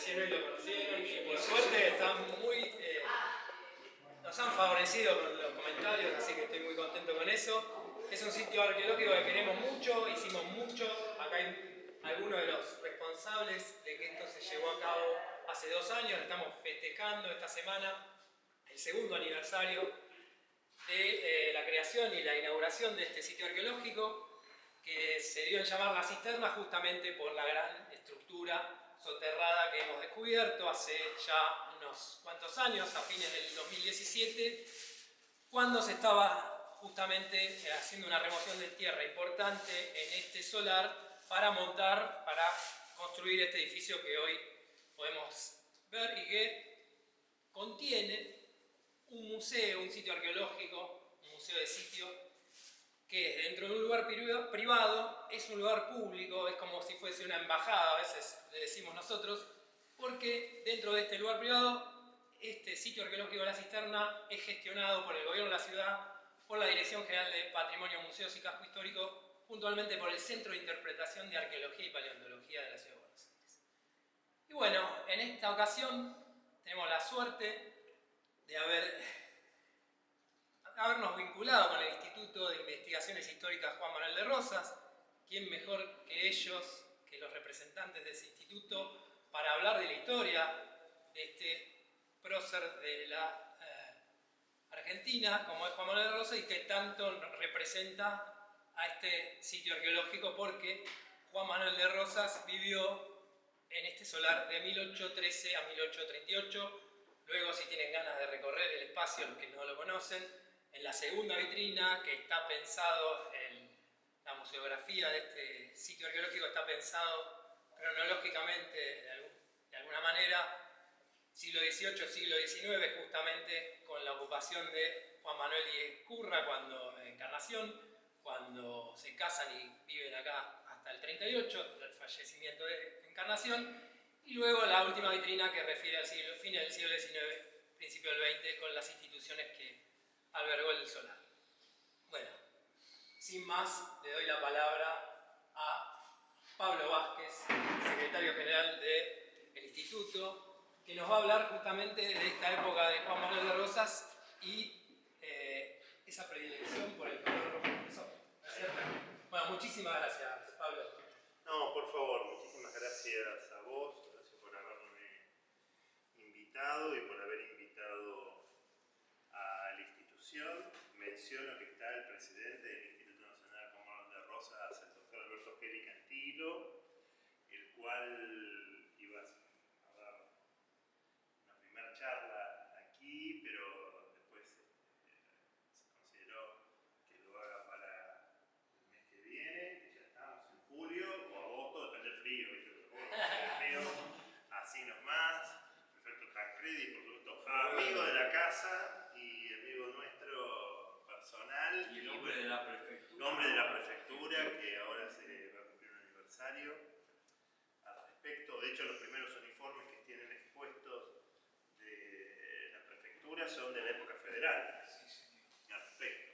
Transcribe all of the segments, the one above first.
recién hoy lo conocieron y por suerte están muy... nos han favorecido con los comentarios, así que estoy muy contento con eso. Es un sitio arqueológico que queremos mucho, hicimos mucho. Acá hay algunos de los responsables de que esto se llevó a cabo hace 2 años. Estamos festejando esta semana el segundo aniversario de la creación y la inauguración de este sitio arqueológico, que se dio en llamar La Cisterna justamente por la gran estructura soterrada que hemos descubierto hace ya unos cuantos años, a fines del 2017, cuando se estaba justamente haciendo una remoción de tierra importante en este solar para construir este edificio que hoy podemos ver y que contiene un museo, un sitio arqueológico, un museo de sitio, que es dentro de un lugar privado, es un lugar público, es como si fuese una embajada, a veces le decimos nosotros, porque dentro de este lugar privado, este sitio arqueológico de La Cisterna es gestionado por el gobierno de la ciudad, por la Dirección General de Patrimonio, Museos y Casco Histórico, puntualmente por el Centro de Interpretación de Arqueología y Paleontología de la Ciudad de Buenos Aires. Y bueno, en esta ocasión tenemos la suerte de habernos vinculado con el Instituto de Investigaciones Históricas Juan Manuel de Rosas. ¿Quién mejor que ellos, que los representantes de ese instituto, para hablar de la historia de este prócer de la Argentina, como es Juan Manuel de Rosas, y que tanto representa a este sitio arqueológico, porque Juan Manuel de Rosas vivió en este solar de 1813 a 1838. Luego, si tienen ganas de recorrer el espacio, los que no lo conocen, en la segunda vitrina, que está pensado en la museografía de este sitio arqueológico, está pensado cronológicamente de alguna manera, siglo XVIII, siglo XIX, justamente con la ocupación de Juan Manuel y Curra Encarnación, cuando se casan y viven acá hasta el 38, el fallecimiento de Encarnación, y luego la última vitrina que refiere al fin del siglo XIX, principio del XX, con las instituciones que albergó el solar. Bueno, sin más, le doy la palabra a Pablo Vázquez, secretario general del Instituto, que nos va a hablar justamente de esta época de Juan Manuel de Rosas y esa predilección por el color rojo. Bueno, muchísimas gracias, Pablo. No, por favor, muchísimas gracias a vos, gracias por haberme invitado y por haber invitado a la institución. Menciono que está el presidente del Instituto Nacional Juan Manuel de Rosas, el doctor Alberto Geli Cantilo, el cual iba a dar una primera charla aquí, pero después se consideró que lo haga para el mes que viene, que ya estamos en julio o agosto, depende del frío, ¿viste? El frío, así nomás. Perfecto, Tancredi, por supuesto, amigo de la casa y amigo nuestro personal. Y el hombre de la prefectura. Nombre de la prefectura, que ahora se va a cumplir un aniversario al respecto. De hecho, los primeros uniformes que tienen expuestos de la prefectura son de la época federal. Al respecto.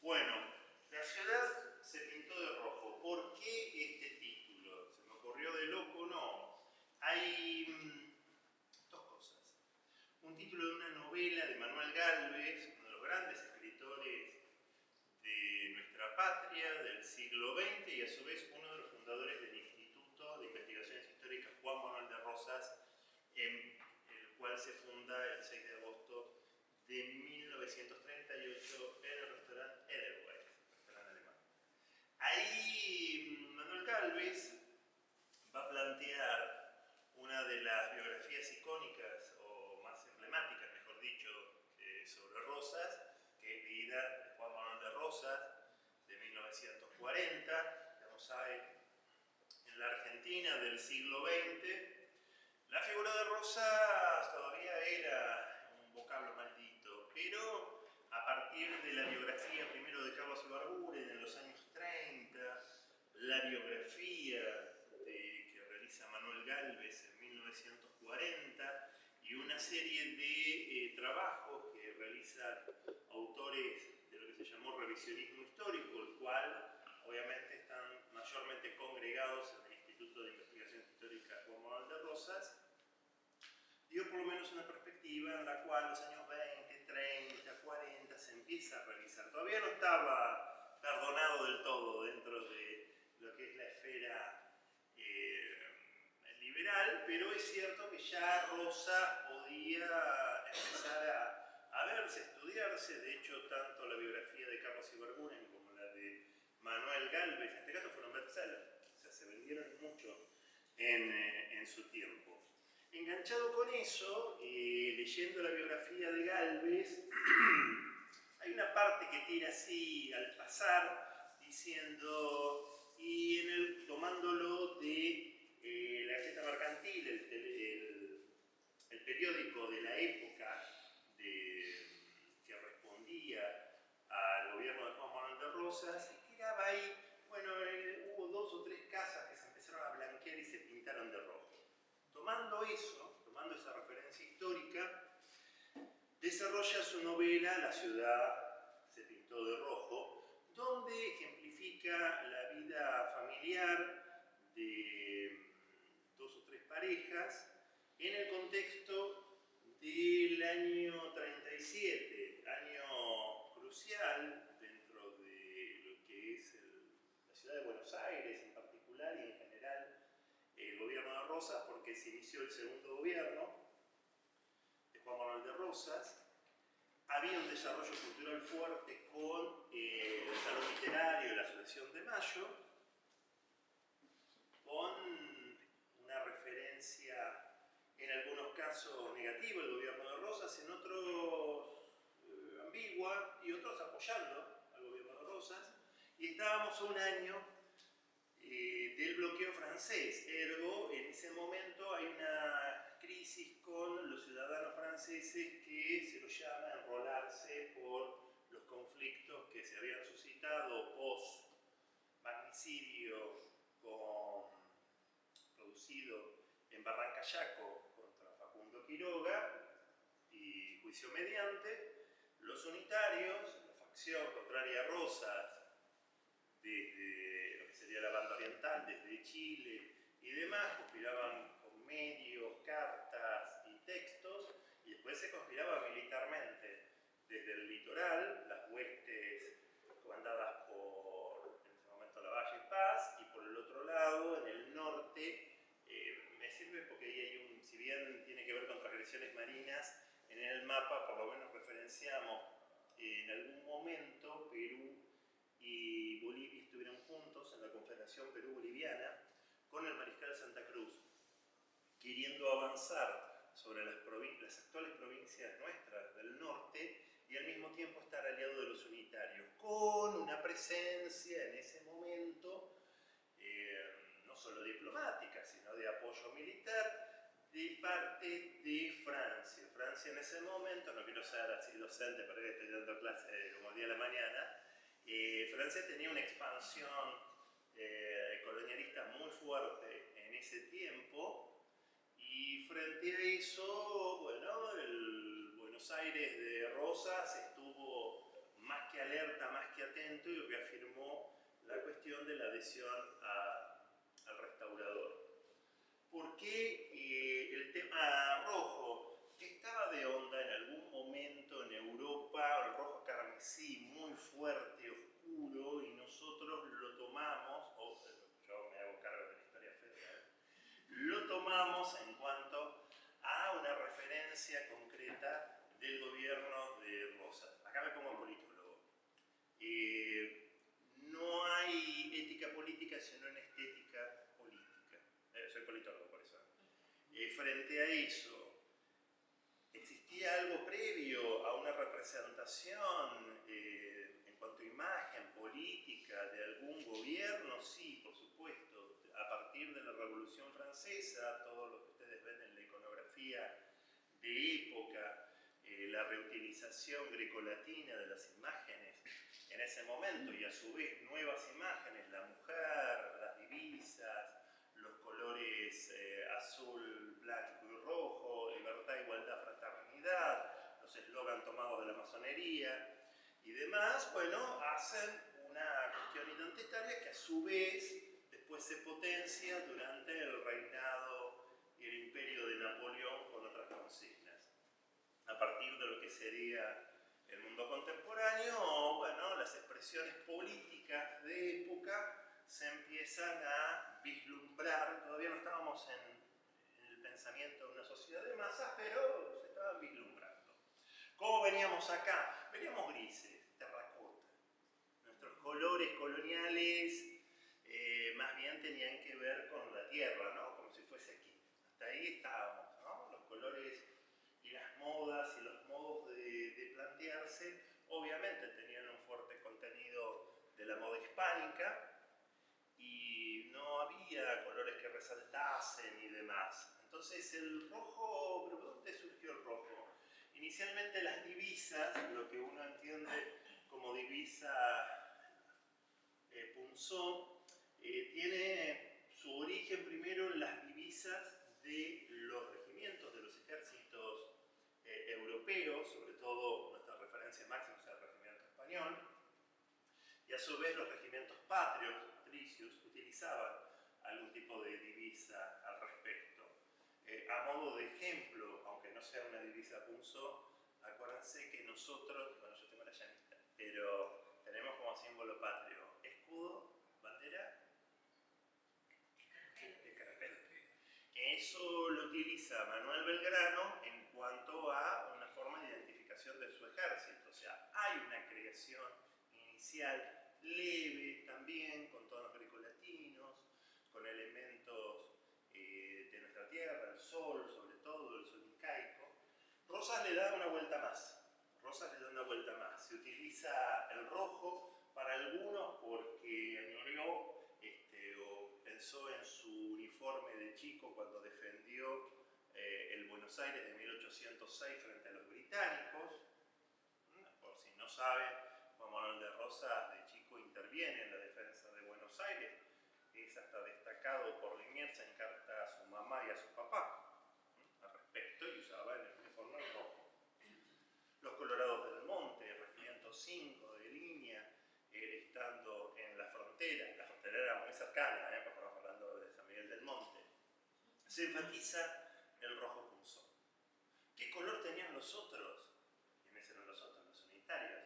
Bueno, la ciudad se pintó de rojo. ¿Por qué este título? ¿Se me ocurrió de loco? No. Hay dos cosas. Un título de una novela de Manuel Gálvez, uno de los grandes escritores de nuestra patria del siglo XX y a su vez uno de los fundadores del Instituto de Investigaciones Históricas Juan Manuel de Rosas, en el cual se funda el 6 de agosto de 1938 en el restaurante Edelweiss, restaurante alemán. Ahí Manuel Gálvez va a plantear una de las biografías icónicas o más emblemáticas, mejor dicho, sobre Rosas, que es Vida de Juan Manuel de Rosas, de 1940. Digamos, hay en la Argentina del siglo XX, la figura de Rosas todavía era un vocablo maldito, pero a partir de la biografía primero de Carlos Ibarguren en los años 30, la biografía que realiza Manuel Gálvez en 1940 y una serie de trabajos que realizan autores de lo que se llamó revisionismo histórico, el cual obviamente están mayormente congregados en el Instituto de Investigaciones Históricas Juan Manuel de Rosas, dio por lo menos una perspectiva en la cual los años 20, 30, 40 se empieza a realizar. Todavía no estaba perdonado del todo dentro de lo que es la esfera liberal, pero es cierto que ya Rosa podía empezar a verse, a estudiarse. De hecho, tanto la biografía de Carlos Ibarguren como la de Manuel Gálvez, en este caso fueron bestsellers, o sea, se vendieron mucho en su tiempo. Enganchado con eso, leyendo la biografía de Gálvez, hay una parte que tira así al pasar, diciendo, y tomándolo de la Gaceta Mercantil, el periódico de la época que respondía al gobierno de Juan Manuel de Rosas, y tiraba ahí, bueno, hubo 2 o 3 casas que se empezaron a blanquear y se pintaron de rojo. Tomando eso, tomando esa referencia histórica, desarrolla su novela La ciudad se pintó de rojo, donde ejemplifica la vida familiar de 2 o 3 parejas en el contexto del año 37, año crucial dentro de lo que es la ciudad de Buenos Aires en particular y en general el gobierno de Rosas, porque se inició el segundo gobierno de Juan Manuel de Rosas. Había un desarrollo cultural fuerte con el Salón Literario y la Asociación de Mayo, con una referencia en algunos casos negativa del gobierno de Rosas, en otros ambigua y otros apoyando al gobierno de Rosas. Y estábamos a un año del bloqueo francés, ergo en ese momento hay una crisis con los ciudadanos franceses que se los llama a enrolarse por los conflictos que se habían suscitado post magnicidio producido en Barrancayaco contra Facundo Quiroga y juicio mediante. Los unitarios, la facción contraria a Rosas, desde lo que sería la banda oriental, desde Chile y demás, conspiraban con medios, cartas y textos, y después se conspiraba militarmente desde el litoral, las huestes comandadas por, en ese momento, Lavalle y Paz, y por el otro lado, en el norte, me sirve porque ahí hay si bien tiene que ver con transgresiones marinas, en el mapa por lo menos referenciamos en algún momento Perú y Bolivia estuvieron juntos en la Confederación Perú-Boliviana con el mariscal Santa Cruz, queriendo avanzar sobre las actuales provincias nuestras del norte y al mismo tiempo estar aliado de los unitarios, con una presencia en ese momento no solo diplomática, sino de apoyo militar de parte de Francia. Francia en ese momento, no quiero ser así docente, pero estoy dando clase como día a la mañana, Francia tenía una expansión colonialista muy fuerte en ese tiempo, y frente a eso, bueno, el Buenos Aires de Rosas estuvo más que alerta, más que atento, y reafirmó la cuestión de la adhesión al restaurador. ¿Por qué el tema rojo, que estaba de onda en algún momento en Europa, el rojo carmesí muy fuerte, oscuro, y nosotros lo tomamos, yo me hago cargo de la historia federal, lo tomamos en cuanto a una referencia concreta del gobierno de Rosas? Acá me pongo politólogo. No hay ética política sino en estética política. Soy politólogo por eso. Frente a eso, ¿existía algo previo a una representación en cuanto a imagen política de algún gobierno? Sí, por supuesto. A partir de la Revolución Francesa, todo lo que ustedes ven en la iconografía de época, la reutilización grecolatina de las imágenes en ese momento, y a su vez nuevas imágenes, la mujer, las divisas, los colores azul, blanco y rojo, libertad, igualdad, fraternidad, los eslogans tomados de la masonería y demás, bueno, hacen una cuestión identitaria que a su vez después se potencia durante el reinado y el imperio de Napoleón con otras consignas. año, bueno, las expresiones políticas de época se empiezan a vislumbrar. Todavía no estábamos en el pensamiento de una sociedad de masas, pero se estaban vislumbrando. ¿Cómo veníamos acá? Veníamos grises, terracota. Nuestros colores coloniales más bien tenían que ver con la tierra, ¿no? Como si fuese aquí. Hasta ahí estábamos, ¿no? Los colores y las modas y los modos de plantearse obviamente tenían un fuerte contenido de la moda hispánica y no había colores que resaltasen y demás. Entonces el rojo, ¿pero dónde surgió el rojo? Inicialmente las divisas, lo que uno entiende como divisa punzó, tiene su origen primero en las divisas de los regimientos, de los ejércitos europeos, sobre todo nuestra referencia máxima es el regimiento español, y a su vez los regimientos patrios, patricios, utilizaban algún tipo de divisa al respecto. A modo de ejemplo, aunque no sea una divisa punzó, acuérdense que nosotros, bueno, yo tengo la llanita, pero tenemos como símbolo patrio escudo, bandera, de carapel. Eso lo utiliza Manuel Belgrano en cuanto a una forma de identificación de su ejército. O sea, hay una creación inicial leve también, con tonos grecolatinos, con elementos de nuestra tierra, el sol, sobre todo, el sol incaico. Rosas le da una vuelta más. Rosas le da una vuelta más. Se utiliza el rojo para algunos porque añoreó o pensó en su uniforme de chico cuando defendió el Buenos Aires de 1806 frente a los británicos. Por si no saben, Juan Manuel de Rosas de chico interviene en la defensa de Buenos Aires. Es hasta destacado por Liniers en carta a su mamá y a su papá al respecto, y usaba el uniforme rojo. Los Colorados del Monte, el Regimiento 5 de línea, estando en la frontera era muy cercana, porque estamos hablando de San Miguel del Monte, se enfatiza el rojo punzón. ¿Qué color tenían los otros? ¿Quiénes eran los otros? Los unitarios.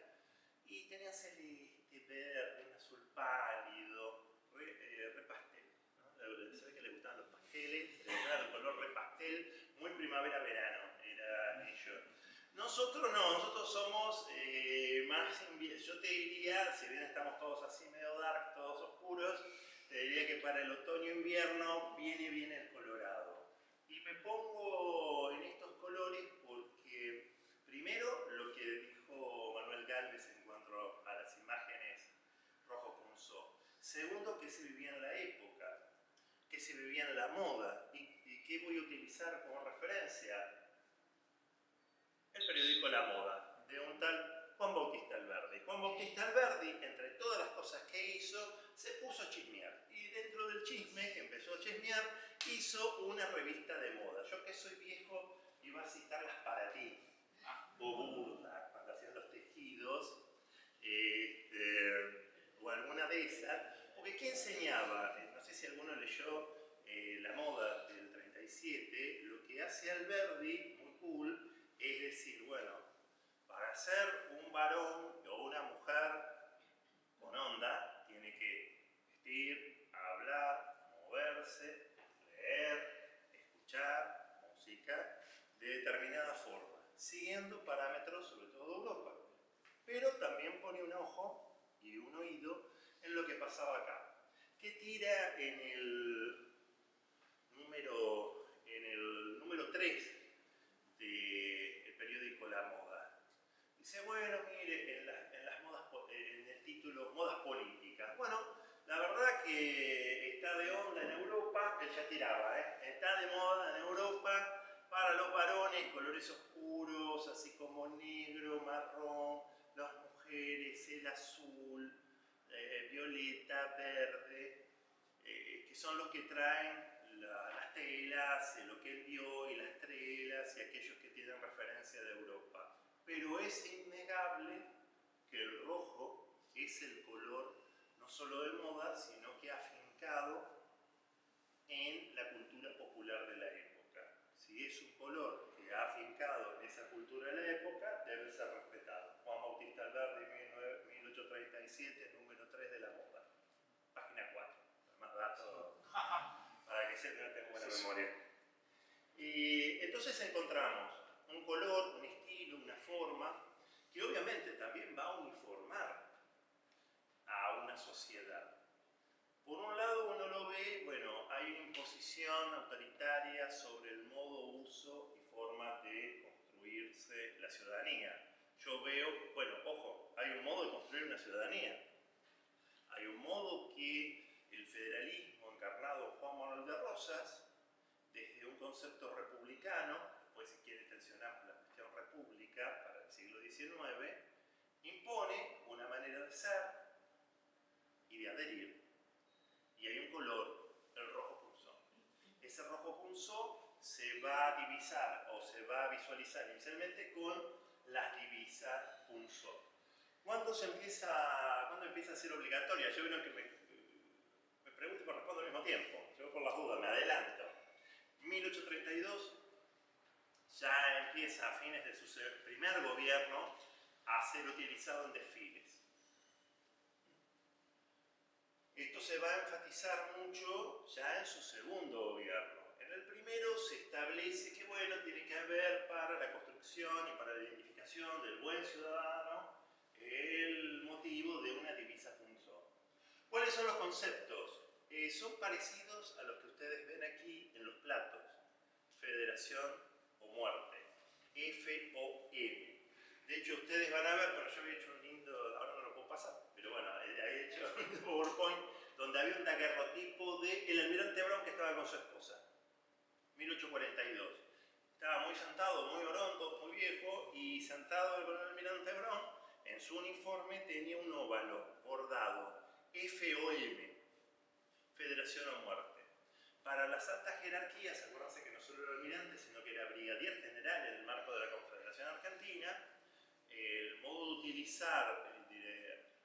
Y tenían celeste, verde, un azul pálido, re pastel, ¿no? Se ve que le gustaban los pasteles, le gustaba el color re pastel, muy primavera-verano, era ello. Nosotros no, nosotros somos más, yo te diría, si bien estamos todos así medio dark, todos oscuros, te diría que para el otoño-invierno viene bien el colorado. Y me pongo en estos colores porque, primero, lo que dijo Manuel Gálvez en cuanto a las imágenes rojo punzó. Segundo, que se vivía en la época, que se vivía en la moda. ¿Y qué voy a utilizar como referencia? El periódico La Moda, de un tal Juan Bautista Alberdi. Juan Bautista Alberdi, entre todas las cosas que hizo, se puso a chismear. Y dentro del chisme, que empezó a chismear, hizo una revista de moda. Yo que soy viejo, iba a citarlas para ti. O Burda, cuando hacían los tejidos, o alguna de esas. Porque ¿qué enseñaba? No sé si alguno leyó La Moda del 37. Lo que hace Alberdi, muy cool, es decir, bueno, para ser un varón o una mujer con onda, tiene que vestir, hablar, moverse, leer, escuchar música de determinada forma, siguiendo parámetros sobre todo de Europa. Pero también pone un ojo y un oído en lo que pasaba acá. ¿Qué tira en el número 3 del periódico La Moda? Dice, bueno, mire, en las modas, en el título Modas Políticas. Bueno, la verdad que está de onda en Europa, él ya tiraba, está de moda en Europa para los varones, colores oscuros, así como negro, marrón, las mujeres, el azul, violeta, verde, que son los que traen las telas, lo que él vio y las telas y aquellos que tienen referencia de Europa. Pero es innegable que el rojo es el color no solo de moda, sino que ha afincado en la cultura popular de la época. Si es un color que ha afincado en esa cultura de la época, debe ser respetado. Juan Bautista Alberdi, memoria. Y entonces encontramos un color, un estilo, una forma, que obviamente también va a uniformar a una sociedad. Por un lado uno lo ve, bueno, hay una imposición autoritaria sobre el modo, uso y forma de construirse la ciudadanía. Yo veo, bueno, ojo, hay un modo de construir una ciudadanía. Hay un modo que el federalismo encarnado en Juan Manuel de Rosas, desde un concepto republicano, después si quiere tensionamos la cuestión república para el siglo XIX, impone una manera de ser y de adherir. Y hay un color, el rojo punzón. Ese rojo punzón se va a divisar o se va a visualizar inicialmente con las divisas punzón. ¿Cuándo empieza a ser obligatoria? Yo creo que me pregunto y me respondo al mismo tiempo. Yo por las dudas me adelanto. 1832 ya empieza a fines de su primer gobierno a ser utilizado en desfiles. Esto se va a enfatizar mucho ya en su segundo gobierno. En el primero se establece que, bueno, tiene que haber para la construcción y para la identificación del buen ciudadano el motivo de una divisa punzón. ¿Cuáles son los conceptos? Son parecidos a los que ustedes ven aquí en los platos. Federación o muerte. FOM. De hecho, ustedes van a ver, bueno, yo había hecho un lindo, ahora no lo puedo pasar, pero bueno, había hecho un PowerPoint donde había un daguerrotipo del almirante Brown que estaba con su esposa. 1842. Estaba muy sentado, muy orondo, muy viejo, y sentado con el almirante Brown, en su uniforme tenía un óvalo bordado, FOM, Federación o Muerte. Para las altas jerarquías, acuérdense que no solo era almirante, sino que era brigadier general en el marco de la Confederación Argentina, el modo de utilizar, de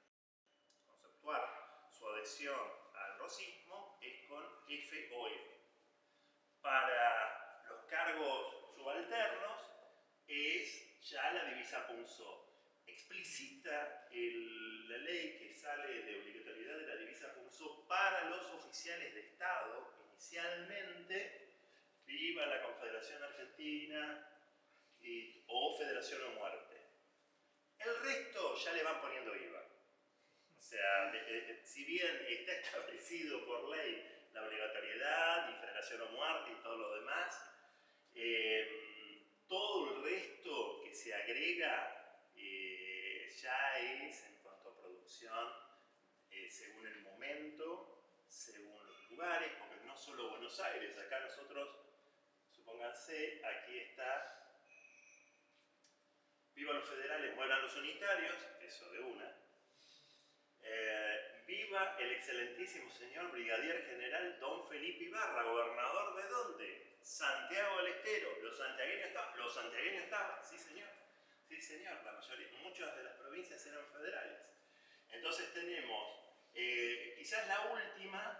conceptuar su adhesión al rosismo es con FOM. Para los cargos subalternos es ya la divisa punzó. Explicita la ley que sale de obligatoriedad de la divisa punzó para los oficiales de Estado, inicialmente, viva la Confederación Argentina o Federación o Muerte. El resto ya le van poniendo IVA. O sea, si bien está establecido por ley la obligatoriedad y Federación o Muerte y todo lo demás, todo el resto que se agrega ya es en cuanto a producción según el momento, según los lugares, porque no solo Buenos Aires, acá nosotros, supónganse, aquí está viva los federales, mueran los unitarios, eso de una. Viva el excelentísimo señor brigadier general don Felipe Ibarra, gobernador de ¿dónde? Santiago del Estero. Los santiagueños estaban, sí señor, la mayoría, muchas de las provincias eran federales. Entonces tenemos, quizás la última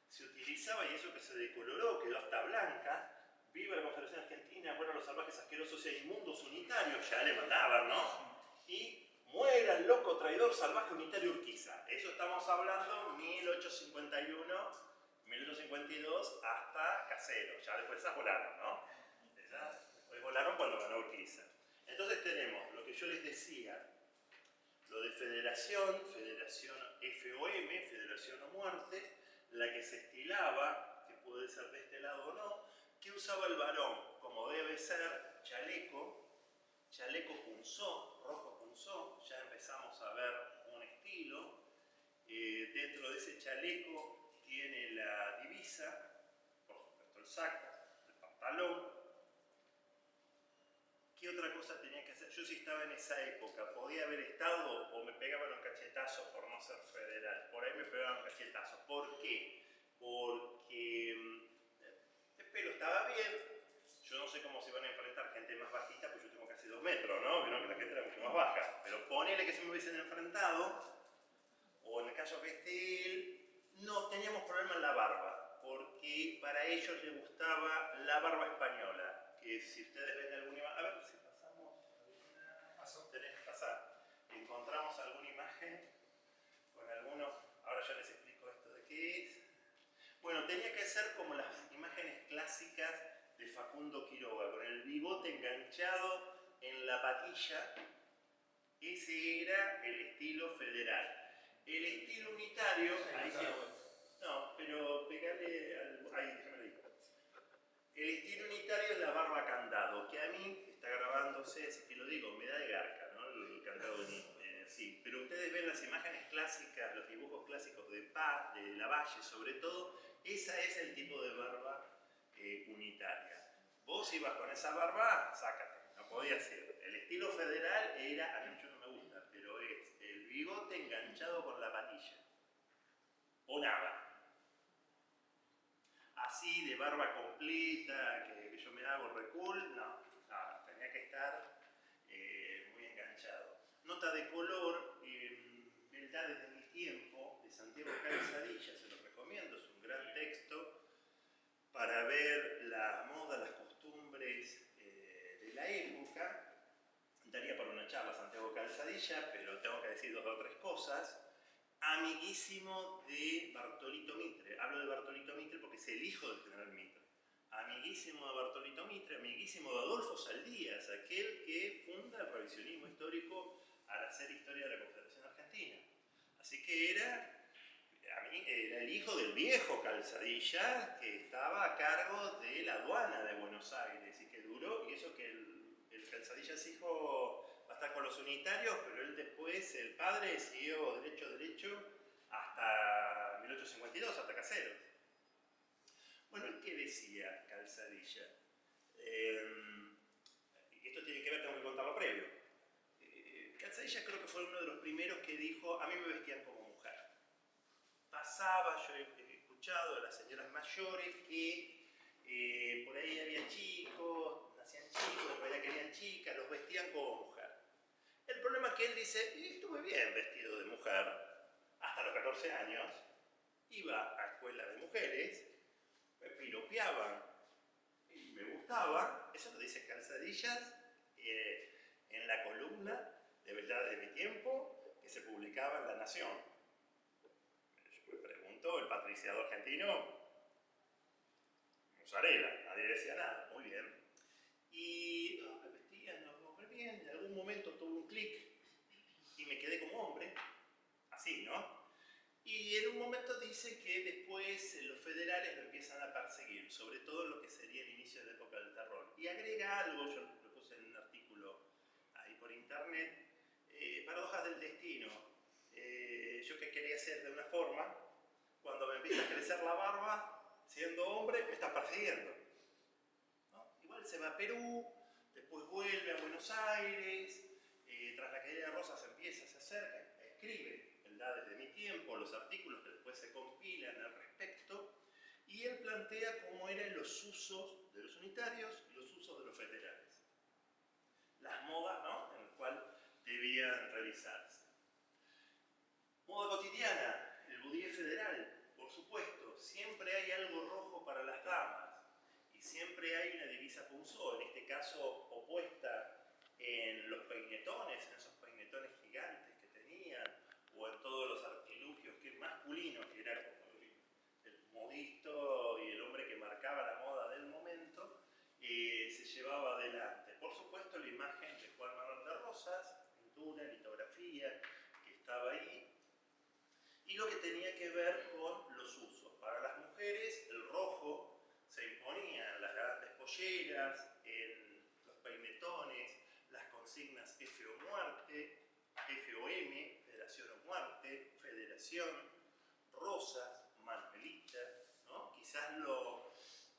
se utilizaba, y eso que se decoloró, quedó hasta blanca. Viva la Confederación Argentina, mueran los salvajes, asquerosos e inmundos unitarios, ya le mandaban, ¿no? Y muera el loco traidor salvaje unitario Urquiza. Eso estamos hablando 1851, 1852 hasta Casero. Ya después esas volaron, ¿no? Después volaron cuando ganó Urquiza. Entonces tenemos lo que yo les decía, lo de federación FOM, Federación o Muerte, la que se estilaba, que puede ser de este lado o no, que usaba el varón, como debe ser, chaleco punzó, rojo punzó, ya empezamos a ver un estilo. Dentro de ese chaleco tiene la divisa, por supuesto el saco, el pantalón. ¿Qué otra cosa tenía que hacer? Yo si estaba en esa época, podía haber estado o me pegaban un cachetazo por no ser federal. Por ahí me pegaban un cachetazo. ¿Por qué? Porque el pelo estaba bien. Yo no sé cómo se van a enfrentar gente más bajita, pues yo tengo casi 2 metros, ¿no? Vieron que la gente era mucho más baja. Pero ponele que se me hubiesen enfrentado, o en el caso que esté él, no teníamos problema en la barba, porque para ellos les gustaba la barba española. Que si ustedes ven alguna imagen, a ver si pasamos alguna, tenés que pasar. Encontramos alguna imagen con algunos, ahora ya les explico esto de qué es. Bueno, tenía que ser como las imágenes clásicas de Facundo Quiroga, con el bigote enganchado en la patilla. Ese era el estilo federal. El estilo unitario, ahí sí, no, pero pegale al. Ahí, déjame ahí. El estilo unitario es la barba candado, que a mí está grabándose, así que lo digo, me da de garca, ¿no? El candado sí. Pero ustedes ven las imágenes clásicas, los dibujos clásicos de Lavalle sobre todo, esa es el tipo de barba unitaria. Vos ibas con esa barba, sácate, no podía ser. El estilo federal era, a mí mucho no me gusta, pero es el bigote enganchado con la patilla. O nada. Así de barba completa, que yo me hago recul, no, tenía que estar muy enganchado. Nota de color, Verdad desde mi tiempo, de Santiago Calzadilla, se los recomiendo, es un gran texto para ver la moda, las costumbres de la época. Daría para una charla Santiago Calzadilla, pero tengo que decir dos o tres cosas. Amiguísimo de Bartolito Mitre. Hablo de Bartolito Mitre porque es el hijo del general Mitre. Amiguísimo de Bartolito Mitre, amiguísimo de Adolfo Saldías, aquel que funda el revisionismo histórico al hacer historia de la Confederación Argentina. Así que era el hijo del viejo Calzadilla, que estaba a cargo de la aduana de Buenos Aires y que duró, y eso que el Calzadilla es hijo. Va a estar con los unitarios, pero él después, el padre, siguió derecho hasta 1852, hasta Caseros. Bueno, ¿qué decía Calzadilla? Esto tiene que ver, tengo que contarlo previo. Calzadilla creo que fue uno de los primeros que dijo, a mí me vestían como mujer. Pasaba, yo he escuchado a las señoras mayores que por ahí había chicos, nacían chicos, en realidad querían chicas, los vestían como mujer. El problema es que él dice, estuve bien vestido de mujer, hasta los 14 años, iba a escuela de mujeres, me piropeaban y me gustaba, eso lo dice Calzadillas en la columna de Verdad de mi tiempo, que se publicaba en La Nación. Yo me pregunto, el patriciado argentino, Musarela, nadie decía nada, muy bien. Y me vestían, muy bien, en algún momento tuve un clic y me quedé como hombre, así, ¿no? Y en un momento dice que después los federales lo empiezan a perseguir, sobre todo en lo que sería el inicio de la época del terror. Y agrega algo, yo lo puse en un artículo ahí por internet, paradojas del destino. Yo que quería ser de una forma, cuando me empieza a crecer la barba, siendo hombre, me está persiguiendo, ¿no? Igual se va a Perú, después vuelve a Buenos Aires, tras la caída de Rosas empieza, se acerca, escribe Verdad desde mi tiempo, los artículos que después se compilan al respecto, y él plantea cómo eran los usos de los unitarios y los usos de los federales. Las modas, ¿no?, en las cuales debían realizarse. Moda cotidiana, el budíe federal, por supuesto, siempre hay algo rojo para las damas y siempre hay una divisa punzó, en este caso opuesta en los peinetones, en esos peinetones gigantes que tenían, o en todos los artilugios que masculinos, que era como el modisto y el hombre que marcaba la moda del momento, se llevaba adelante. Por supuesto, la imagen de Juan Manuel de Rosas, pintura, litografía, que estaba ahí, y lo que tenía que ver con los usos. Para las mujeres, el rojo se imponía en las grandes polleras, en los peinetones, las consignas F o muerte, F o M, Federación o muerte, Federación, Rosas, Manuelita, ¿no? Quizás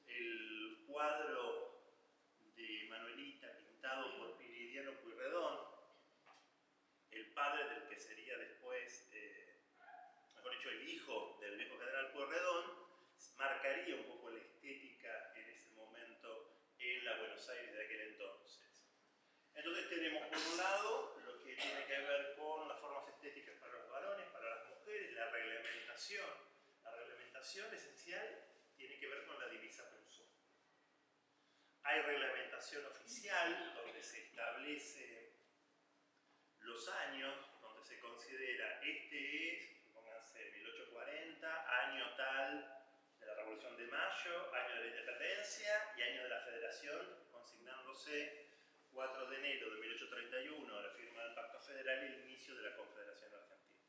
el cuadro de Manuelita pintado por Viridiano Pueyrredón, el padre del que sería después, mejor dicho, el hijo del viejo general Pueyrredón, marcaría un poco la estética en ese momento en la Buenos Aires de aquel entonces. Entonces tenemos por un lado lo que tiene que ver con las formas estéticas para los varones, para las mujeres, la reglamentación. La reglamentación esencial tiene que ver con la divisa punzó. Hay reglamentación oficial donde se establece los años, donde se considera este es, pónganse 1840, año tal de la mayo, año de la independencia y año de la federación, consignándose 4 de enero de 1831, la firma del Pacto Federal y el inicio de la Confederación Argentina.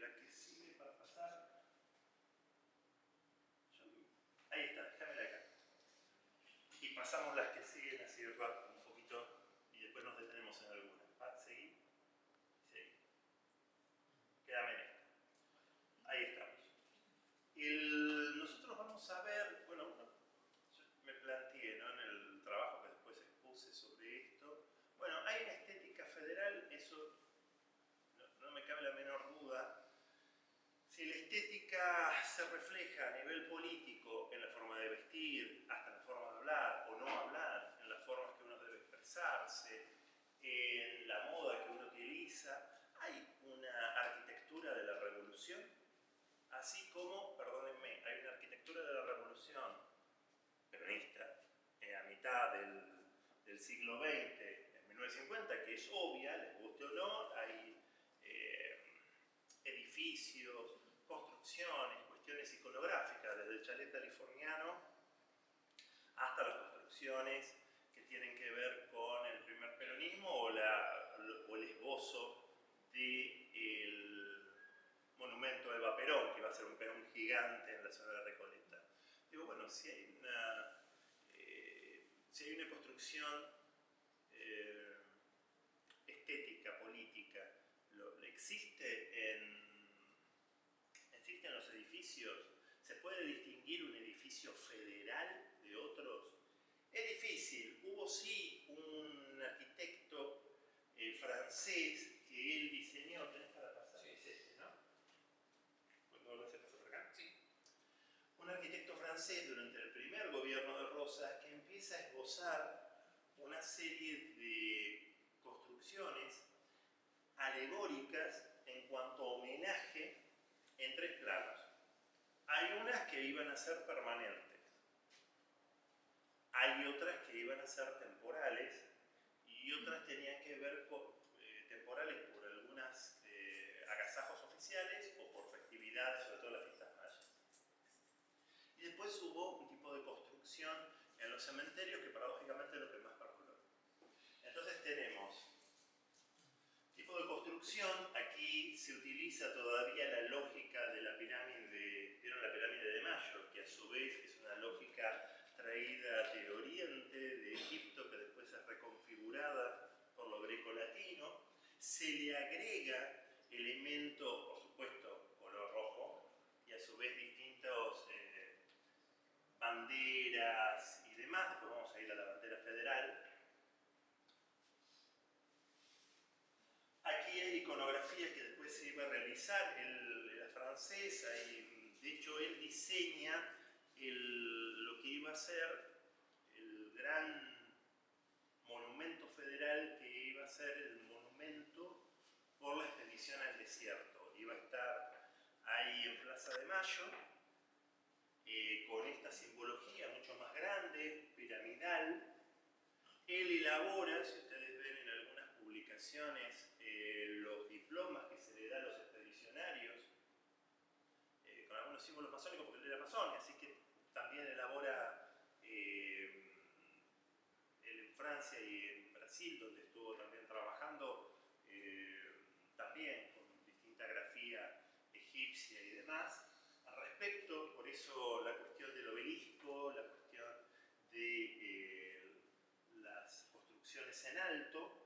La que sigue para pasar. Ahí está, déjamela acá. Y pasamos las que siguen así rápido, un poquito, y después nos detenemos en alguna. Seguí. Seguí. Quédame en esta. Ahí estamos. Nosotros vamos a ver, bueno, yo me planteé, ¿no?, en el trabajo que después expuse sobre esto. Bueno, hay una estética federal, eso no me cabe la menor duda. Si la estética se refleja a nivel político en la forma de vestir, hasta en la forma de hablar o no hablar, en las formas que uno debe expresarse, en la moda que uno utiliza, hay una arquitectura de la revolución, así como, perdónenme, hay una arquitectura de la revolución peronista a mitad del siglo XX, en 1950, que es obvia, les guste o no, hay edificios, construcciones, cuestiones iconográficas, desde el chalet californiano hasta las construcciones que tienen que ver con el primer peronismo o el esbozo del monumento a Eva Perón, que va a ser un Perón gigante en la zona de Recoleta. Digo, bueno, si hay una construcción estética, política, existe en los edificios. ¿Se puede distinguir un edificio federal de otros? Es difícil. Hubo sí un arquitecto francés que él diseñó. ¿Tenés para pasar? Sí. Es este, ¿no? ¿Cuándo lo hace pasar por acá? Sí. Un arquitecto francés durante el primer gobierno de Rosas que empieza a esbozar una serie de construcciones alegóricas en cuanto a homenaje en 3 planos. Hay unas que iban a ser permanentes, hay otras que iban a ser temporales y otras tenían que ver con temporales por algunos agasajos oficiales o por festividades, sobre todo las fiestas mayas. Y después hubo un tipo de construcción en los cementerios que paradójicamente es lo que más perduró. Entonces tenemos tipo de construcción. Aquí se utiliza todavía la lógica de la pirámide, ¿vieron la pirámide de Mayo? Que a su vez es una lógica traída de Oriente, de Egipto, que después es reconfigurada por lo grecolatino. Se le agrega elementos, por supuesto, color rojo, y a su vez distintos banderas y demás. Después vamos a ir a la bandera federal. Aquí hay iconografía que después se iba a realizar, la francesa, y de hecho él diseña lo que iba a ser el gran monumento federal, que iba a ser el monumento por la expedición al desierto. Iba a estar ahí en Plaza de Mayo, con esta simbología mucho más grande, piramidal. Él elabora, si ustedes ven en algunas publicaciones, los diplomas que se le da a los expedicionarios, con algunos símbolos masónicos, porque él era masón, así que también elabora él en Francia y en Brasil, donde estuvo también trabajando, también con distinta grafía egipcia y demás. Al respecto, por eso la cuestión del obelisco, la cuestión de las construcciones en alto.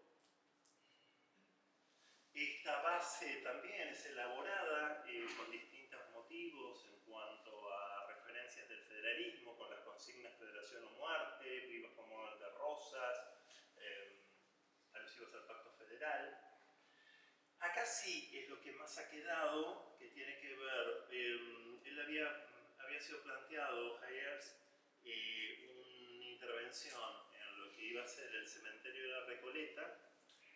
Esta base también es elaborada con distintos motivos en cuanto a referencias del federalismo, con las consignas Federación o Muerte, Vivas como el de Rosas, alusivos al Pacto Federal. Acá sí es lo que más ha quedado, que tiene que ver, él había sido planteado, Hayers, una intervención en lo que iba a ser el cementerio de la Recoleta,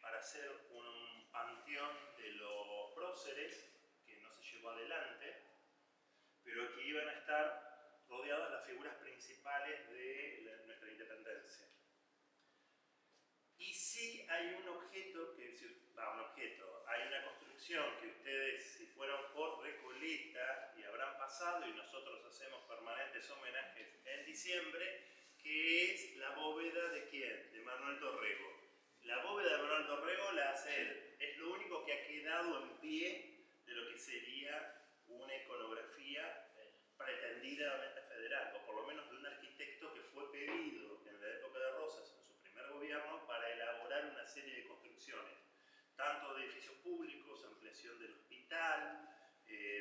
para hacer un panteón de los próceres, que no se llevó adelante, pero que iban a estar rodeadas las figuras principales de nuestra independencia. Y sí hay un objeto, hay una construcción que ustedes, si fueron por Recoleta y habrán pasado pasado y nosotros hacemos permanentes homenajes en diciembre, que es la bóveda de ¿quién? De Manuel Dorrego. La bóveda de Manuel Dorrego la hace él. Es lo único que ha quedado en pie de lo que sería una iconografía pretendidamente federal, o por lo menos de un arquitecto que fue pedido en la época de Rosas, en su primer gobierno, para elaborar una serie de construcciones, tanto de edificios públicos, ampliación del hospital,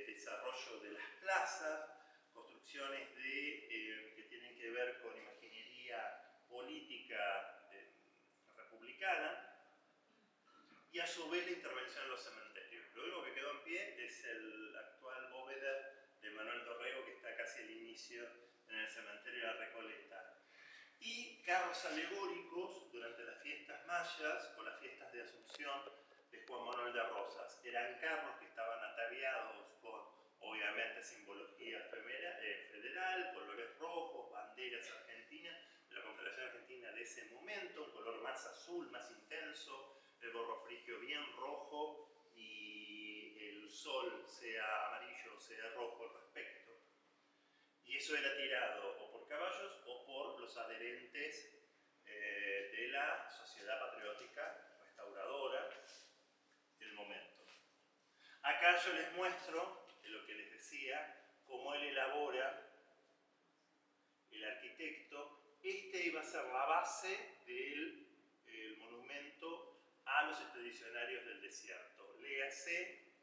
desarrollo de las plazas, construcciones que tienen que ver con imaginería política republicana, y a su vez la intervención en los cementerios. Lo único que quedó en pie es el actual bóveda de Manuel Dorrego, que está casi al inicio en el cementerio de la Recoleta. Y carros alegóricos durante las fiestas mayas o las fiestas de Asunción de Juan Manuel de Rosas. Eran carros que estaban ataviados con, obviamente, simbología federal, colores rojos, banderas argentinas, de la Confederación Argentina de ese momento, un color más azul, más intenso, el gorro frigio bien rojo y el sol sea amarillo o sea rojo al respecto. Y eso era tirado o por caballos o por los adherentes de la Sociedad Patriótica Restauradora del momento. Acá yo les muestro lo que les decía, cómo él elabora, el arquitecto. Este iba a ser la base del monumento a los expedicionarios del desierto. Léase,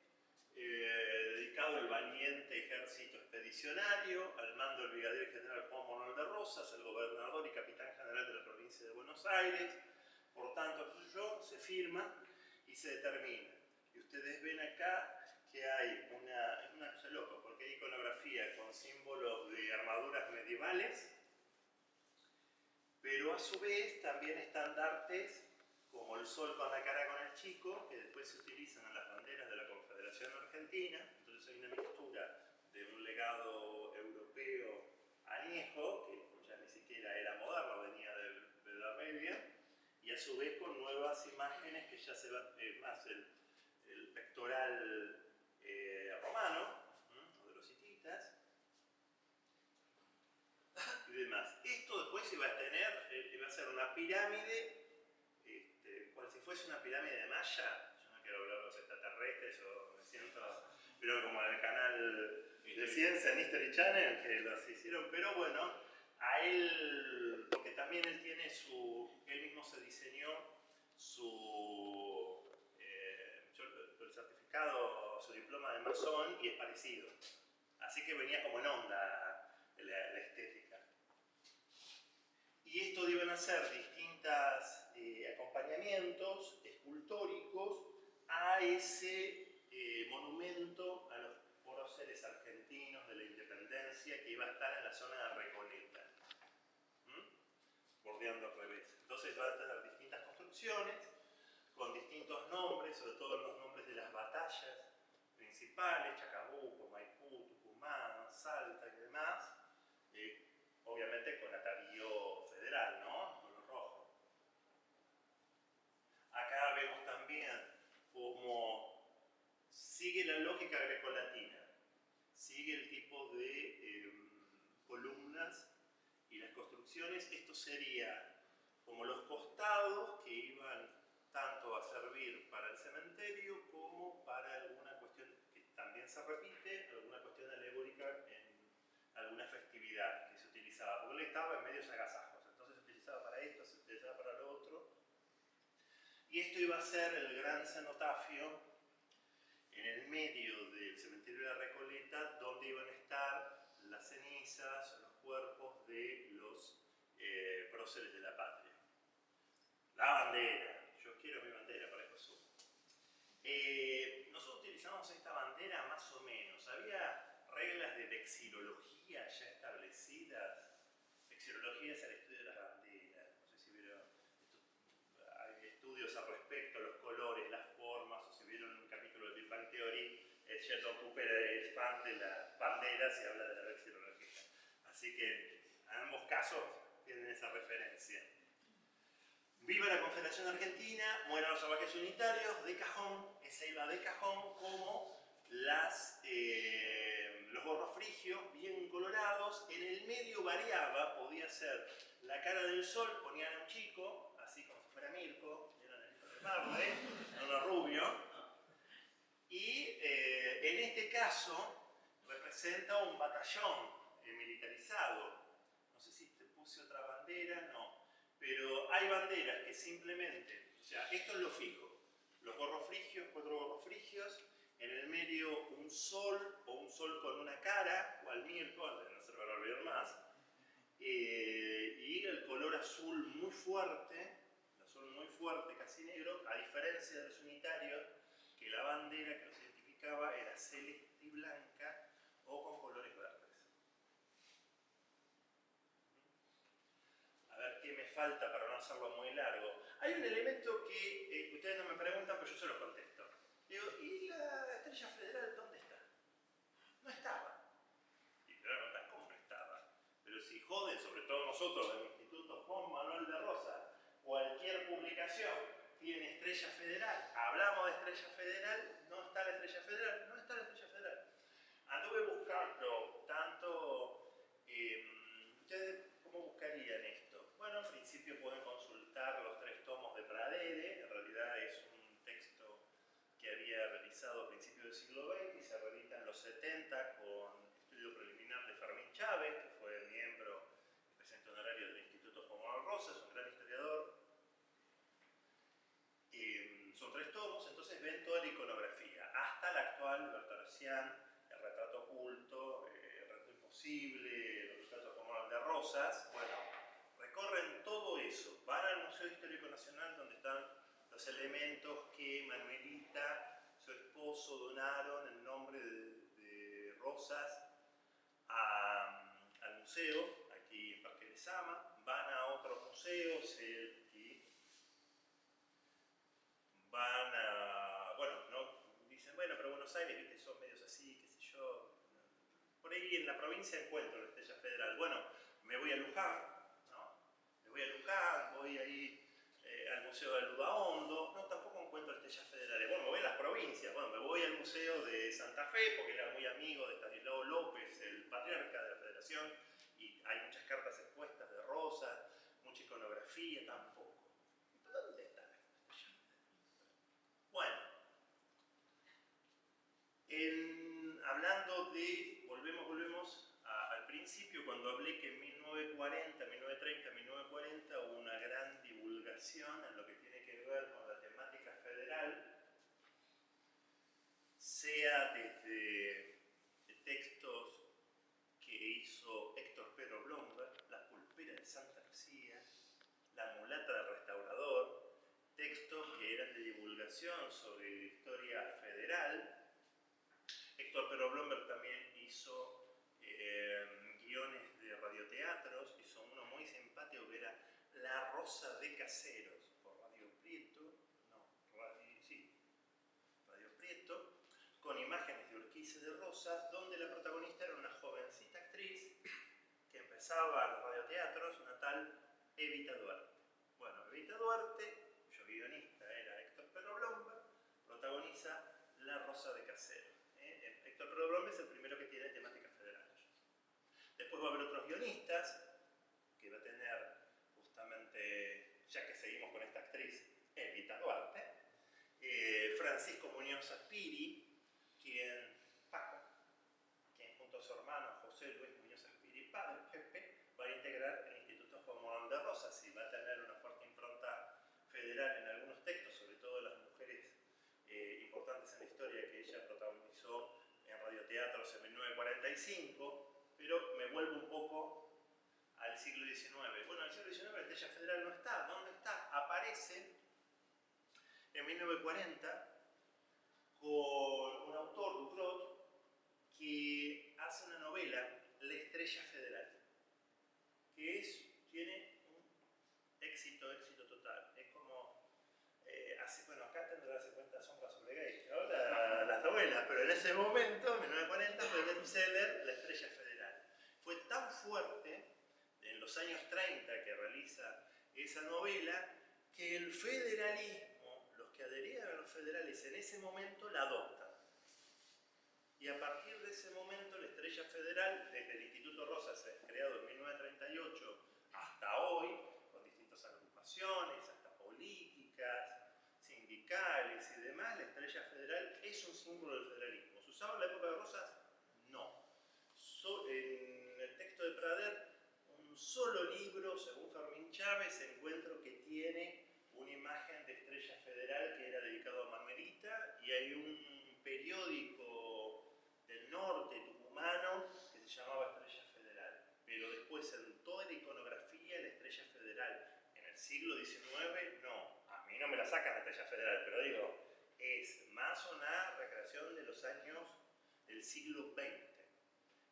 dedicado al valiente ejército expedicionario, al mando del brigadier general Juan Manuel de Rosas, el gobernador y capitán general de la provincia de Buenos Aires. Por tanto, se firma y se determina. Y ustedes ven acá que hay una cosa loca, porque hay iconografía con símbolos de armaduras medievales, pero a su vez también estandartes como el sol con la cara con el chico, que después se utilizan en las banderas de la Confederación Argentina. Entonces hay una mixtura de un legado europeo añejo, que ya ni siquiera era moderno, venía de la Media, y a su vez con nuevas imágenes que ya se va más el pectoral romano, o de los hititas, y demás. Esto después iba a ser una pirámide, cual si fuese una pirámide de Maya. Yo no quiero hablar de los extraterrestres, yo me siento, pero como en el canal de ciencia en History Channel, que los hicieron, pero bueno, a él, porque también él tiene él mismo se diseñó el certificado, su diploma de masón, y es parecido. Así que venía como en onda la estética. Y esto iban a ser distintas acompañamientos escultóricos a ese monumento a los próceres argentinos de la independencia que iba a estar en la zona de Recoleta, bordeando al revés. Entonces va a tener distintas construcciones con distintos nombres, sobre todo los nombres de las batallas principales, Chacabuco, Maipú, Tucumán, Salta y demás, obviamente con atavío federal, ¿no? Con lo rojo. Acá vemos también cómo sigue la lógica grecolatina, sigue el tipo de columnas y las construcciones. Esto sería como los costados que iban tanto a servir para el cementerio como para alguna cuestión que también se repite, alguna cuestión alegórica en alguna festividad que se utilizaba, porque él estaba en medios agasajos, entonces se utilizaba para esto, se utilizaba para lo otro. Y esto iba a ser el gran cenotafio en el medio del cementerio de la Recoleta, donde iban a estar las cenizas, los cuerpos de los próceres de la patria. La bandera, yo quiero mi bandera para Escazú. Nosotros utilizamos esta bandera más o menos. Había reglas de vexilología ya establecidas. Vexilología es el estudio de las banderas. No sé si vieron, hay estudios al respecto, los colores, las formas, o si vieron un capítulo de Big Bang Theory, Sheldon Cooper expande las banderas y habla de la vexilología. Así que en ambos casos tienen esa referencia. Viva la Confederación Argentina, mueran los salvajes unitarios, de cajón, esa iba de cajón como las los gorros frigios, bien colorados, en el medio variaba, podía ser la cara del sol, ponían a un chico, así como si fuera Mirko, ¿vieron el hijo de Marley? Uno rubio, y en este caso representa un batallón militarizado. No sé si te puse otra bandera, no, pero hay banderas que simplemente, o sea, esto es lo fijo, los gorros frigios, 4 gorros frigios, en el medio un sol o un sol con una cara, o al Mirko, no se lo van a olvidar más, y el color azul muy fuerte, casi negro, a diferencia de los unitarios, que la bandera que los identificaba era celeste y blanca o con colores verdes. A ver qué me falta para no hacerlo muy largo. Hay un elemento que ustedes no me preguntan, pero yo se lo contesto. Digo, ¿y la estrella federal dónde está? No estaba. Y me preguntan, ¿cómo no estaba? Pero si joden, sobre todo nosotros del Instituto Juan Manuel de Rosas, cualquier publicación tiene estrella federal, hablamos de estrella federal, no está la estrella federal, no está la estrella federal. Anduve buscando tanto, ¿ustedes cómo buscarían esto? Bueno, en principio pueden consultar los 3 tomos de Pradede, en realidad es un texto que había realizado a principios del siglo XX y se reedita en los 70 con estudio preliminar de Fermín Chávez, que fue miembro y presidente honorario del Instituto Juan Manuel Rosas, un gran historiador. Son 3 tomos, entonces ven toda la iconografía, hasta la actual, Bertorcián, el retrato oculto, el retrato imposible, los retratos Juan Manuel de Rosas. Bueno, recorren todo eso, van al Museo Histórico Nacional donde están los elementos que Manuelita, su esposo, donaron en nombre de Rosas al museo, aquí en Parque Lezama. Van a otros museos y van a, bueno, no, dicen, bueno, pero Buenos Aires, viste, son medios así, qué sé yo. Por ahí en la provincia encuentro la estrella federal. Bueno, me voy a Luján, ¿no? Me voy a Luján, voy ahí al Museo de Ludahondo, no, tampoco encuentro estrellas federales. Bueno, me voy a las provincias, bueno, me voy al Museo de Santa Fe, porque era muy amigo de Estanislao López, el patriarca de la Federación, y hay muchas cartas expuestas de Rosas, mucha iconografía, tampoco. ¿Dónde está la estrella federal? Bueno, hablando de, volvemos al principio, cuando hablé que en 1940, 1930, 1940 hubo una gran divulgación en lo que tiene que ver con la temática federal, sea desde textos que hizo Héctor Pedro Blomberg, La pulpera de Santa Lucía, La mulata del restaurador, textos que eran de divulgación sobre la historia federal. Héctor Pedro Blomberg también hizo guiones de radioteatros, hizo uno muy simpático que era La Rosa de Caseros, por Radio Prieto, Radio Prieto, con imágenes de Urquiza de Rosas, donde la protagonista era una jovencita actriz que empezaba en los radioteatros, una tal Evita Duarte. Bueno, Evita Duarte, cuyo guionista era Héctor Pedro Blomberg, protagoniza La Rosa de Caseros. Héctor Pedro Blomberg es el primero que tiene temática federal. Después va a haber otros guionistas, que va a tener justamente, ya que seguimos con esta actriz, Evita Duarte, Francisco Muñoz Aspiri, quien junto a su hermano José Luis Muñoz Aspiri, padre Pepe, va a integrar el Instituto Juan Manuel de Rosas y va a tener una fuerte impronta federal en algunos textos, sobre todo las mujeres importantes en la historia que ella protagonizó en radioteatros en 1945, pero me vuelvo un poco al siglo XIX. Bueno, en el siglo XIX la estrella federal no está. ¿Dónde está? Aparece en 1940 con un autor, Ducrot, que hace una novela, La Estrella Federal, que tiene un éxito total. Es como, bueno, acá tendrá 50 sombras sobre Gay, ¿no? Las novelas, pero en ese momento, en 1940, fue el bestseller La Estrella Federal. Fue tan fuerte, en los años 30 que realiza esa novela, que el federalismo, los que adherían a los federales en ese momento, la adoptan. Y a partir de ese momento, la Estrella Federal, desde el Instituto Rosas, creado en 1938 hasta hoy, con distintas agrupaciones, hasta políticas, sindicales y demás, la Estrella Federal es un símbolo del federalismo. ¿Se usaba en la época de Rosas? No. En el texto de Prader, un solo libro, según Fermín Chávez, encuentro que tiene una imagen de Estrella Federal que era dedicado a Manuelita, y hay un periódico del norte tucumano que se llamaba Estrella Federal. Pero después, en toda la iconografía, la Estrella Federal en el siglo XIX, no. A mí no me la sacan la Estrella Federal, pero digo, es más una recreación de los años del siglo XX.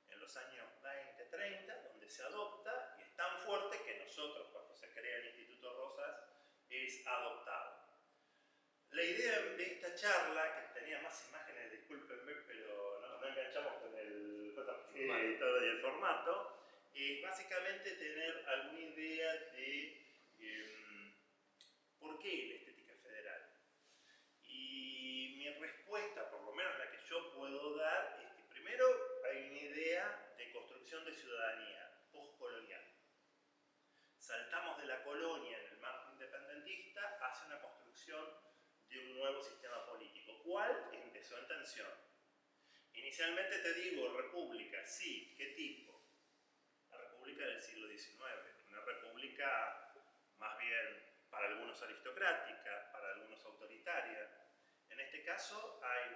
En los años 20-30, donde se adopta, y es tan fuerte que nosotros, cuando se crea el Instituto Rosas, es adoptado. La idea de esta charla, que tenía más imágenes, discúlpenme, pero no enganchamos con el JPG y todo y el formato, es básicamente tener alguna idea de por qué la estética federal. Y mi respuesta, por lo menos la que yo puedo dar, es que primero hay una idea de construcción de ciudadanía postcolonial. Saltamos de la colonia en el marco independentista hacia una construcción de un nuevo sistema político, ¿cuál empezó en tensión? Inicialmente te digo, república, sí, ¿qué tipo? La república del siglo XIX, una república más bien para algunos aristocrática, para algunos autoritaria. En este caso hay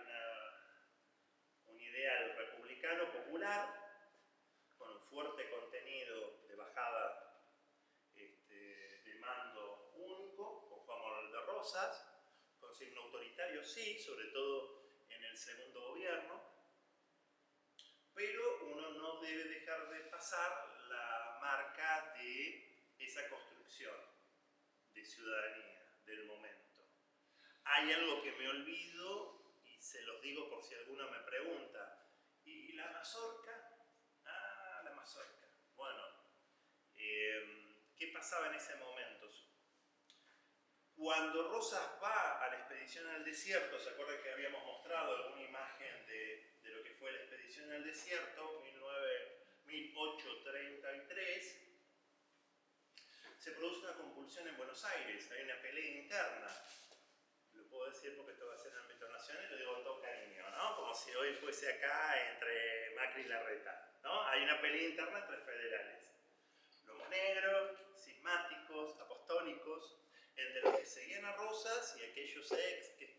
un ideal republicano popular con un fuerte contenido de bajada de mando único, con Juan Manuel de Rosas, con signo autoritario, sí, sobre todo en el segundo gobierno, pero uno no debe dejar de pasar la marca de esa construcción de ciudadanía del momento. Hay algo que me olvido y se los digo por si alguno me pregunta. ¿Y la mazorca? Ah, la mazorca. Bueno, ¿qué pasaba en ese momento? Cuando Rosas va a la expedición al desierto, ¿se acuerdan que habíamos mostrado alguna imagen de lo que fue la expedición al desierto, 1833? Se produce una compulsión en Buenos Aires, hay una pelea interna. Lo puedo decir porque esto va a ser en el ámbito nacional y lo digo con todo cariño, ¿no? Como si hoy fuese acá entre Macri y Larreta, ¿no? Hay una pelea interna entre federales. Lomos negros, cismáticos, apostólicos, entre los que seguían a Rosas y aquellos ex que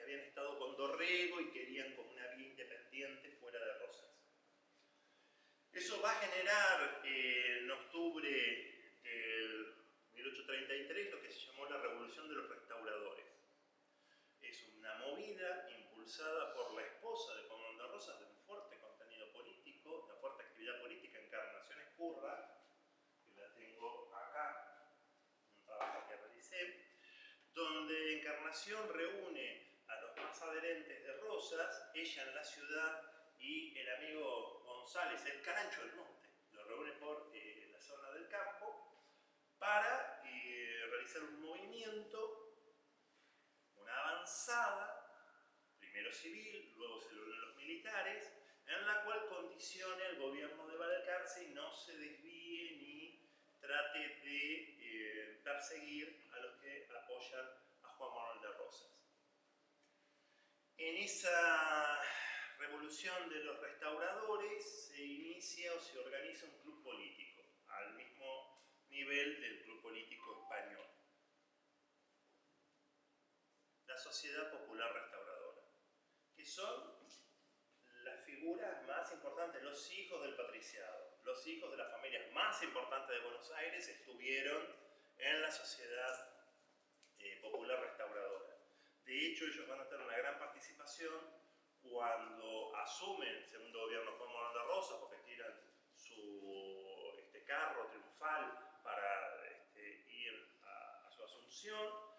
habían estado con Dorrego y querían como una vía independiente fuera de Rosas. Eso va a generar en octubre del 1833 lo que se llamó la Revolución de los Restauradores. Es una movida impulsada por la esposa de Juan Manuel de Rosas, de un fuerte contenido político, de fuerte actividad política, Encarnación Escurra, que la tengo acá, un trabajo que realicé, donde Encarnación reúne a los más adherentes de Rosas, ella en la ciudad y el amigo González, el Carancho del Monte, lo reúne por la zona del campo para realizar un movimiento, una avanzada, primero civil, luego se le unen los militares, en la cual condiciona el gobierno de Balcarce y no se desvíe ni trate de perseguir a los que apoyan a Juan Manuel de Rosas. En esa revolución de los restauradores se inicia o se organiza un club político, al mismo nivel del club político español. La Sociedad Popular Restauradora, que son las figuras más importantes, los hijos del patriciado, los hijos de las familias más importantes de Buenos Aires estuvieron en la Sociedad Popular Restauradora. De hecho, ellos van a tener una gran participación cuando asumen el segundo gobierno Juan Manuel de Rosas, porque tiran su carro triunfal para ir a su asunción.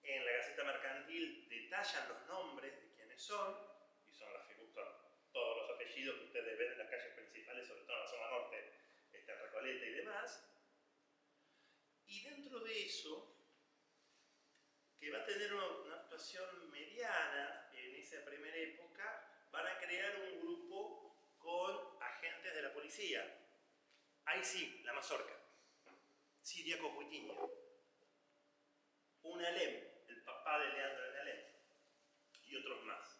En la Gaceta Mercantil detallan los nombres de quienes son, y son las figuras, todos los apellidos que ustedes ven en las calles principales, sobre todo en la zona norte, en Recoleta y demás. Y dentro de eso, que va a tener una actuación mediana en esa primera época, van a crear un policía. Ahí sí, la mazorca. Ciriaco Cuitiña. Un Alem, el papá de Leandro de Alem. Y otros más.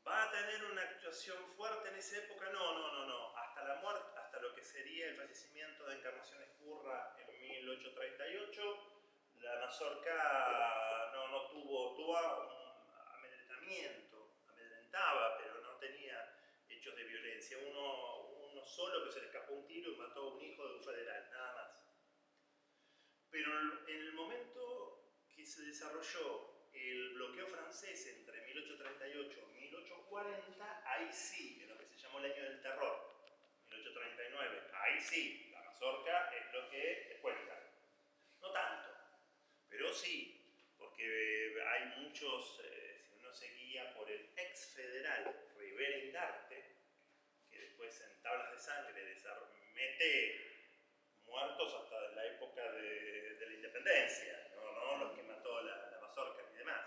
¿Va a tener una actuación fuerte en esa época? No. Hasta la muerte, hasta lo que sería el fallecimiento de Encarnación Ezcurra en 1838, la mazorca tuvo un amedrentamiento, amedrentaba, pero no tenía hechos de violencia. Uno solo que se le escapó un tiro y mató a un hijo de un federal, nada más. Pero en el momento que se desarrolló el bloqueo francés entre 1838 y 1840, ahí sí, en lo que se llamó el año del terror, 1839, ahí sí, la mazorca es lo que te cuenta. No tanto, pero sí, porque hay muchos, si uno se guía por el ex federal Rivera Indarte, que después en tablas de sangre mete muertos hasta la época de la independencia, no los que mató la mazorca ni demás.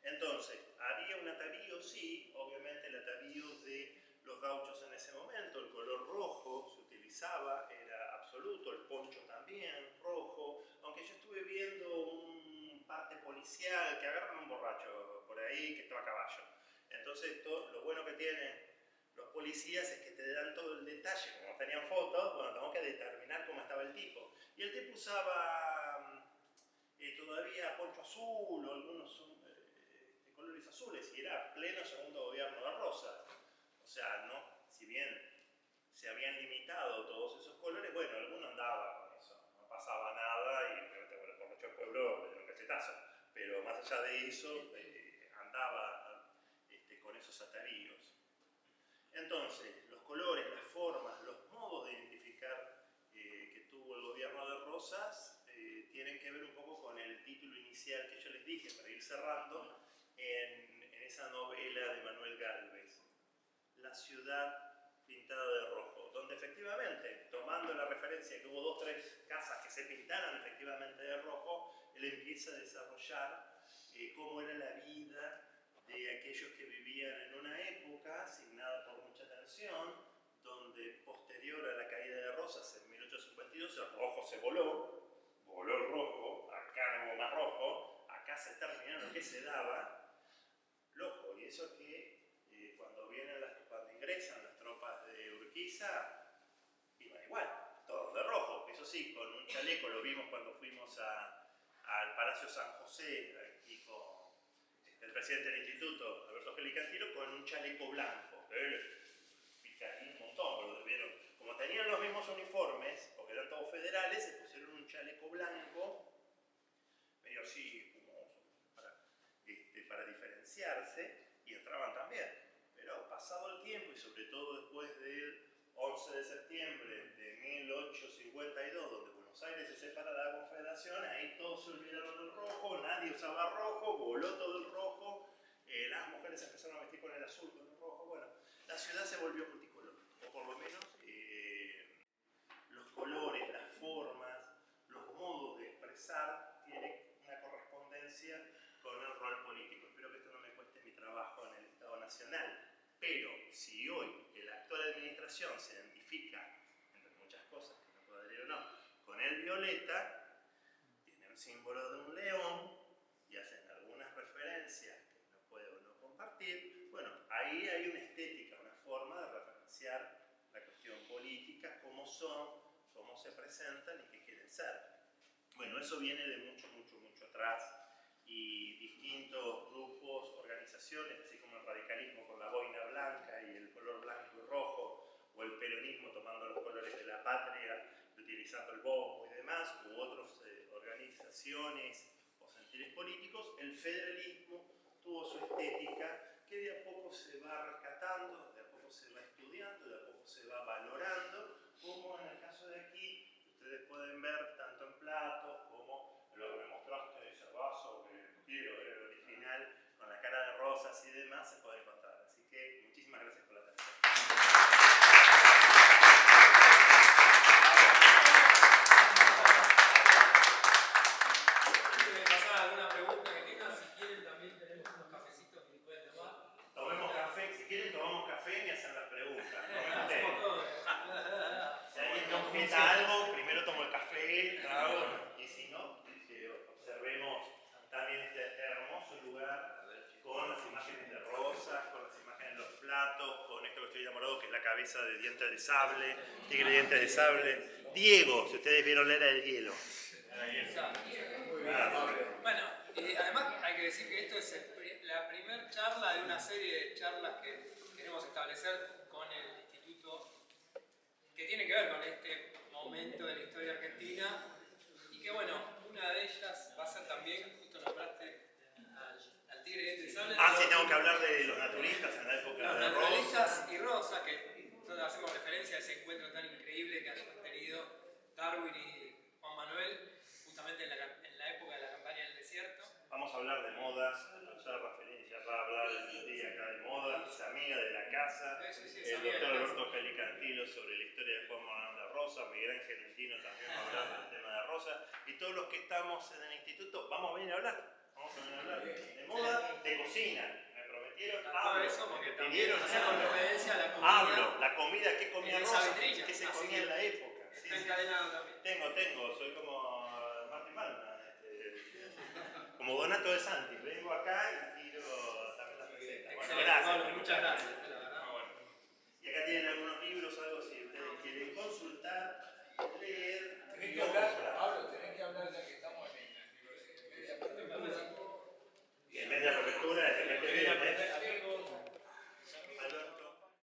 Entonces, ¿había un atavío? Sí, obviamente el atavío de los gauchos en ese momento, el color rojo se utilizaba, era absoluto, el poncho también, rojo, aunque yo estuve viendo un parte policial que agarran a un borracho por ahí que estaba a caballo. Entonces, lo bueno que tienen los policías es que te dan todo el detalle, como tenían fotos, bueno, tengo que determinar cómo estaba el tipo. Y el tipo usaba todavía poncho azul o algunos de colores azules, y era pleno segundo gobierno de Rosas. O sea, no, si bien se habían limitado todos esos colores, bueno, alguno andaba con eso, no pasaba nada y por mucho el pueblo le dio un cachetazo. Pero más allá de eso, andaba con esos atavíos. Entonces, los colores, las formas, los modos de identificar que tuvo el gobierno de Rosas tienen que ver un poco con el título inicial que yo les dije, para ir cerrando, en esa novela de Manuel Gálvez, La ciudad pintada de rojo, donde efectivamente, tomando la referencia que hubo 2 o 3 casas que se pintaran efectivamente de rojo, él empieza a desarrollar cómo era la vida de aquellos que vivían en una época asignada por mucha tensión, donde posterior a la caída de Rosas en 1852 el rojo se voló el rojo, acá no hubo más rojo, acá se terminó lo que se daba, loco, y eso que cuando ingresan las tropas de Urquiza, iban igual, todos de rojo, eso sí, con un chaleco, lo vimos cuando fuimos al Palacio San José, aquí con el presidente del instituto, Alberto Gelicantilo, con un chaleco blanco. Pica ahí un montón, lo vieron. Como tenían los mismos uniformes, porque eran todos federales, se pusieron un chaleco blanco, medio así, como para diferenciarse, y entraban también. Pero pasado el tiempo, y sobre todo después del 11 de septiembre de 1852, donde Buenos Aires se separa de la Confederación, ahí todos se olvidaron del rojo, nadie usaba rojo, voló todo el rojo, las mujeres empezaron a vestir con el azul, con el rojo, bueno, la ciudad se volvió multicolor, o por lo menos los colores, las formas, los modos de expresar tienen una correspondencia con el rol político. Espero que esto no me cueste mi trabajo en el Estado Nacional, pero si hoy el actual administración se identifica, entre muchas cosas que no puedo decir o no, con el violeta, tiene un símbolo de un león y hacen algunas referencias que no puedo no compartir, bueno, ahí hay una estética, una forma de referenciar la cuestión política, cómo son, cómo se presentan y qué quieren ser. Bueno, eso viene de mucho atrás, y distintos grupos, organizaciones, así como el radicalismo con la boina blanca y el color blanco y rojo, o el peronismo tomando los colores de la patria, utilizando el bombo y demás, u otras organizaciones o sentires políticos, el federalismo tuvo su estética que de a poco se va rescatando, de a poco se va estudiando, de a poco se va valorando, como en el caso de aquí, ustedes pueden ver tanto en platos como lo que me mostraste de ese vaso que quiero ver el original, con la cara de rosas y demás, se puede encontrar. Así que muchísimas gracias por la atención. Antes de pasar a alguna pregunta que tengan, si quieren también tenemos unos cafecitos que pueden tomar. meta algo, primero tomo el café, trago, y si no, observemos también este hermoso lugar con las imágenes de rosas, con las imágenes de los platos, con esto que estoy enamorado, que es la cabeza de dientes de sable, tigre de dientes de sable. Diego, si ustedes vieron la era del hielo. Bueno, y además hay que decir que esto es la primera charla de una serie de charlas que queremos establecer con el Instituto, que tiene que ver con este momento de la historia argentina, y que bueno, una de ellas va a ser también, justo nombraste al tigre de dientes de sable. Sí, tengo que hablar de los naturalistas en la época los de naturalistas Rosa. y Rosa, que nosotros hacemos referencia a ese encuentro tan increíble que han tenido Darwin y Juan Manuel, justamente en la época de la campaña del desierto. Vamos a hablar de modas, ya Rafael ya va a hablar el día acá de modas, es amiga de la casa, el doctor Alberto Calicantilo sobre la historia de Juan Manuel de Rosa, Miguel Ángel Lentino también va a hablar del tema de Rosa, y todos los que estamos en el instituto vamos a venir a hablar. Vamos a venir a hablar de moda, de cocina. Me prometieron, hablo. Eso porque también hacemos referencia a la comida. Hablo, la comida, qué comía Rosa, qué se comía en la época. Está encadenado también. Tengo